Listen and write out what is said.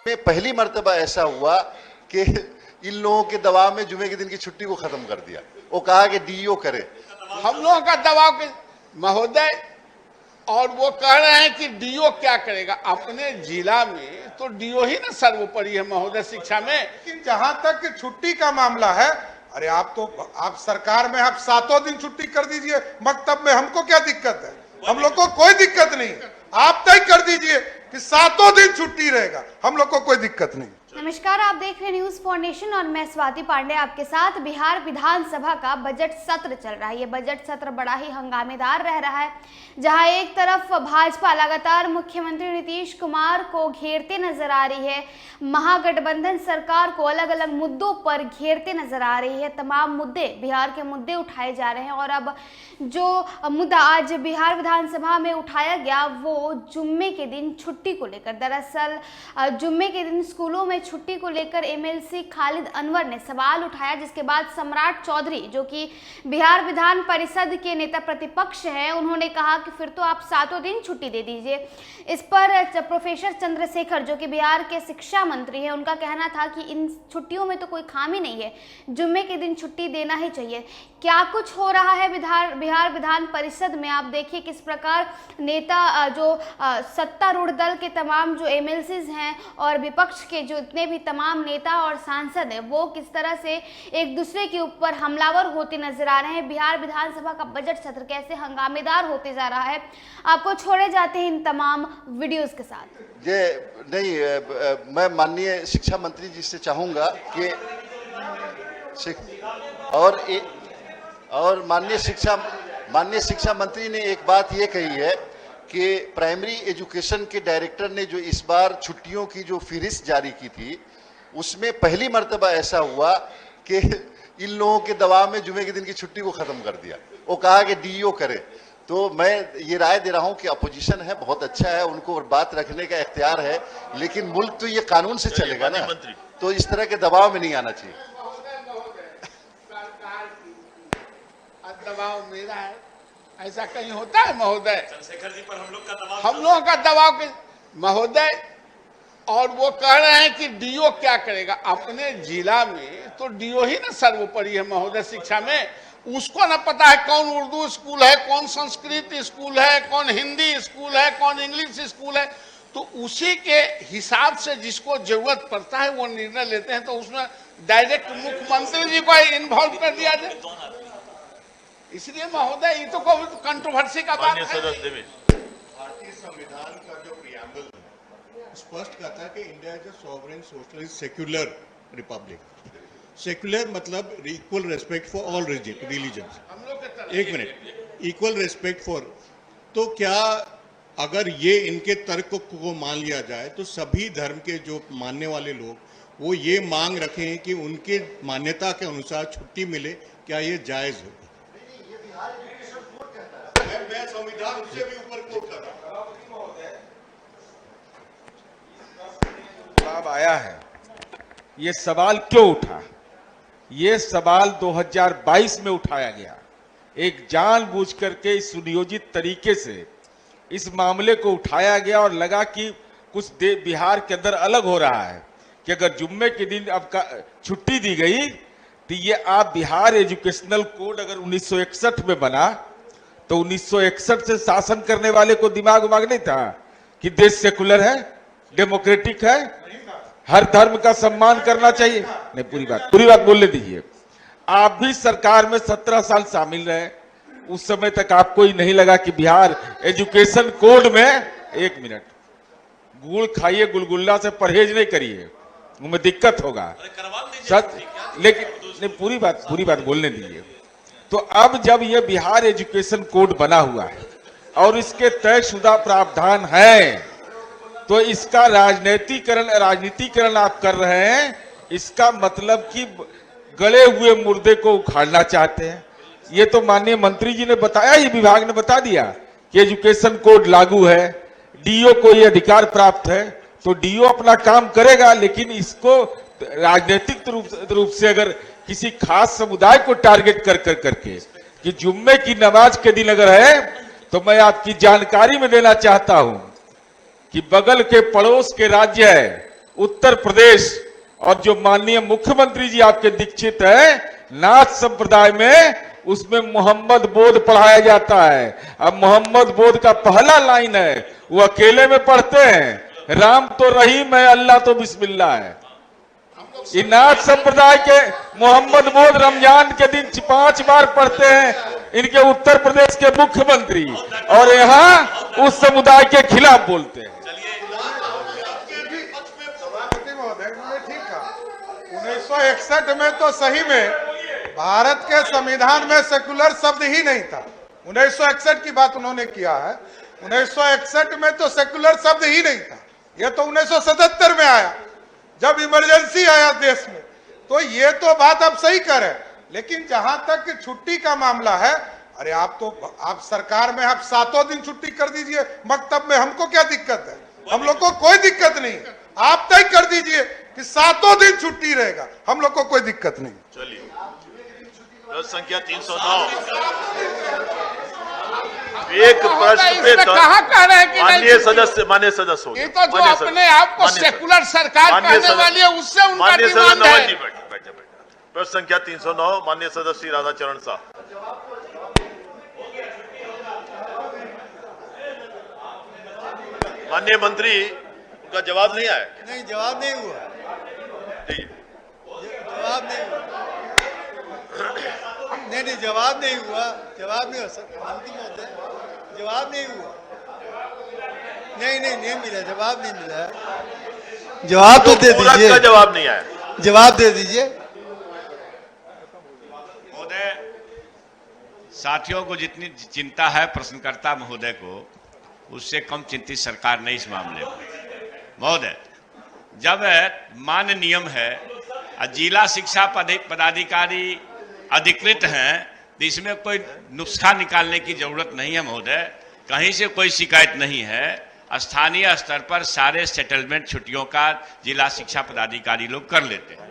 में पहली मर्तबा ऐसा हुआ कि इन लोगों के दबाव में जुमे के दिन की छुट्टी को खत्म कर दिया। वो कहा कि डीओ करे, हम लोगों का दबाव के महोदय, और वो कह रहे हैं कि डीओ क्या करेगा। अपने जिला में तो डीओ ही ना सर्वोपरि है महोदय शिक्षा में। लेकिन जहां तक छुट्टी का मामला है, अरे आप सरकार में आप 7 दिन छुट्टी कर दीजिए, मकतब में हमको क्या दिक्कत है? हम लोग को कोई दिक्कत नहीं है। आप तय कर दीजिए कि 7 दिन छुट्टी रहेगा, हम लोग को कोई दिक्कत नहीं। नमस्कार, आप देख रहे हैं न्यूज फॉर नेशन और मैं स्वाति पांडे आपके साथ। बिहार विधानसभा का बजट सत्र चल रहा है। ये बजट सत्र बड़ा ही हंगामेदार रह रहा है, जहां एक तरफ भाजपा लगातार मुख्यमंत्री नीतीश कुमार को घेरते नजर आ रही है, महागठबंधन सरकार को अलग अलग मुद्दों पर घेरते नजर आ रही है। तमाम मुद्दे, बिहार के मुद्दे उठाए जा रहे हैं। और अब जो मुद्दा आज बिहार विधानसभा में उठाया गया वो जुम्मे के दिन छुट्टी को लेकर। दरअसल जुम्मे के दिन स्कूलों में छुट्टी को लेकर एमएलसी खालिद अनवर ने सवाल उठाया, जिसके बाद सम्राट चौधरी, जो कि बिहार विधान परिषद के नेता प्रतिपक्ष हैं, उन्होंने कहा कि फिर तो आप 7 दिन छुट्टी दे दीजिए। इस पर प्रोफेसर चंद्रशेखर, जो कि बिहार के शिक्षा मंत्री हैं, उनका कहना था कि इन छुट्टियों में तो कोई खामी नहीं है, जुम्मे के दिन छुट्टी देना ही चाहिए। क्या कुछ हो रहा है बिहार विधान परिषद में, आप देखिए किस प्रकार नेता, जो सत्तारूढ़ दल के तमाम जो एमएलसीज हैं और विपक्ष के जो जितने भी तमाम नेता और सांसद हैं, वो किस तरह से एक दूसरे के ऊपर हमलावर होते नजर आ रहे हैं। बिहार विधानसभा का बजट सत्र कैसे हंगामेदार होते जा रहा है, आपको छोड़े जाते हैं इन तमाम वीडियोस के साथ। ये नहीं, मैं माननीय शिक्षा मंत्री जी से चाहूंगा कि और माननीय शिक्षा मंत्री ने एक बात ये कही है कि प्राइमरी एजुकेशन के डायरेक्टर ने जो इस बार छुट्टियों की जो फहरिस्त जारी की थी, उसमें पहली मर्तबा ऐसा हुआ कि इन लोगों के दबाव में जुमे के दिन की छुट्टी को खत्म कर दिया। वो कहा कि डीओ करे। तो मैं ये राय दे रहा हूं कि अपोजिशन है, बहुत अच्छा है, उनको बात रखने का इख्तियार है, लेकिन मुल्क तो ये कानून से चलेगा ना, तो इस तरह के दबाव में नहीं आना चाहिए। दबाव मेरा है, ऐसा कहीं होता है महोदय? चंद्रशेखर जी पर हम लोगों का दबाव के महोदय, और वो कह रहे हैं कि डीओ क्या करेगा। अपने जिला में तो डीओ ही ना सर्वोपरि है महोदय शिक्षा में। उसको ना पता है कौन उर्दू स्कूल है, कौन संस्कृत स्कूल है, कौन हिंदी स्कूल है, कौन इंग्लिश स्कूल है। तो उसी के हिसाब से जिसको जरूरत पड़ता है वो निर्णय लेते हैं। तो उसमें डायरेक्ट मुख्यमंत्री जी को इन्वॉल्व कर दिया जाए, इसलिए महोदय ये तो कोई कंट्रोवर्सी का बात है। भारतीय संविधान का जो प्रियम्बल स्पष्ट कहता है कि India is a sovereign socialist secular republic. Secular मतलब equal respect for all religions. एक मिनट, इक्वल रेस्पेक्ट फॉर, तो क्या अगर ये इनके तर्क को मान लिया जाए तो सभी धर्म के जो मानने वाले लोग वो ये मांग रखें कि उनके मान्यता के अनुसार छुट्टी मिले, क्या ये जायज होगा? मैं संविधान उससे भी ऊपर कोट कर रहा हूं। जवाब आया है। ये सवाल क्यों उठा? ये सवाल 2022 में उठाया गया। एक जानबूझ करके इस सुनियोजित तरीके से इस मामले को उठाया गया और लगा कि कुछ बिहार के अंदर अलग हो रहा है कि अगर जुम्मे के दिन अब छुट्टी दी गई तो ये आप बिहार एजुकेशनल कोड अगर 1961 में बना तो 1961 से शासन करने वाले को दिमाग नहीं था कि देश सेकुलर है, डेमोक्रेटिक है, हर धर्म का सम्मान करना चाहिए। नहीं, पूरी बात बोलने दीजिए। आप भी सरकार में 17 साल शामिल रहे, उस समय तक आपको ही नहीं लगा कि बिहार एजुकेशन कोड में, एक मिनट, गुड़ खाइए, गुलगुल्ला से परहेज नहीं करिए, उनमें दिक्कत होगा सच। लेकिन पूरी बात बोलने दीजिए। तो अब जब ये बिहार एजुकेशन कोड बना हुआ है और इसके तयशुदा प्रावधान है, तो इसका राजनीतिकरण आप कर रहे हैं। इसका मतलब कि गले हुए मुर्दे को उखाड़ना चाहते हैं। ये तो माननीय मंत्री जी ने बताया, ये विभाग ने बता दिया कि एजुकेशन कोड लागू है, डीओ को ये अधिकार प्राप्त है, तो डीओ अपना काम करेगा। लेकिन इसको राजनीतिक रूप से अगर किसी खास समुदाय को टारगेट करके कि जुम्मे की नमाज के दिन अगर है, तो मैं आपकी जानकारी में देना चाहता हूं कि बगल के पड़ोस के राज्य है उत्तर प्रदेश और जो माननीय मुख्यमंत्री जी आपके दीक्षित है, नाथ संप्रदाय में उसमें मोहम्मद बोध पढ़ाया जाता है। अब मोहम्मद बोध का पहला लाइन है, वो अकेले में पढ़ते हैं, राम तो रहीम है, अल्लाह तो बिस्मिल्लाह है। नाथ संप्रदाय के मोहम्मद बोध रमजान के दिन 5 बार पढ़ते हैं इनके उत्तर प्रदेश के मुख्यमंत्री, और यहाँ उस समुदाय के खिलाफ बोलते हैं। ठीक कहा, 1961 में तो सही में भारत के संविधान में सेकुलर शब्द ही नहीं था। 1961 की बात उन्होंने किया है, 1961 में तो सेकुलर शब्द ही नहीं था। यह तो 1977 में आया, जब इमरजेंसी आया देश में। तो ये तो बात आप सही कर रहे हैं, लेकिन जहां तक छुट्टी का मामला है, अरे आप सरकार में आप 7 दिन छुट्टी कर दीजिए मकतब में, हमको क्या दिक्कत है? हम लोग को कोई दिक्कत नहीं। आप तय कर दीजिए कि 7 दिन छुट्टी रहेगा, हम लोग को कोई दिक्कत नहीं। चलिए, संख्या 309 एक प्रश्न पे कहाँ कह रहे हैं कि माननीय सदस्य हो ये तो जो अपने आप को सेकुलर सरकार कहने वाली है, उससे उनका डिमांड है। प्रश्न संख्या 309 माननीय सदस्य श्री राधाचरण शाह। माननीय मंत्री, उनका जवाब नहीं आया? नहीं, जवाब नहीं हुआ। जवाब नहीं हुआ। नहीं, जवाब नहीं हुआ। जवाब नहीं हो सकता, अंतिम होता है, जवाब नहीं हुआ। नहीं मिला, जवाब नहीं मिला। जवाब तो दे दीजिए। जवाब नहीं आया, जवाब दे दीजिए। महोदय, साथियों को जितनी चिंता है प्रश्नकर्ता महोदय को, उससे कम चिंतित सरकार नहीं इस मामले में। महोदय, जब मान्य नियम है, जिला शिक्षा पदाधिकारी अधिकृत हैं, तो इसमें कोई नुस्खा निकालने की जरूरत नहीं है महोदय। कहीं से कोई शिकायत नहीं है। स्थानीय स्तर पर सारे सेटलमेंट छुट्टियों का जिला शिक्षा पदाधिकारी लोग कर लेते हैं।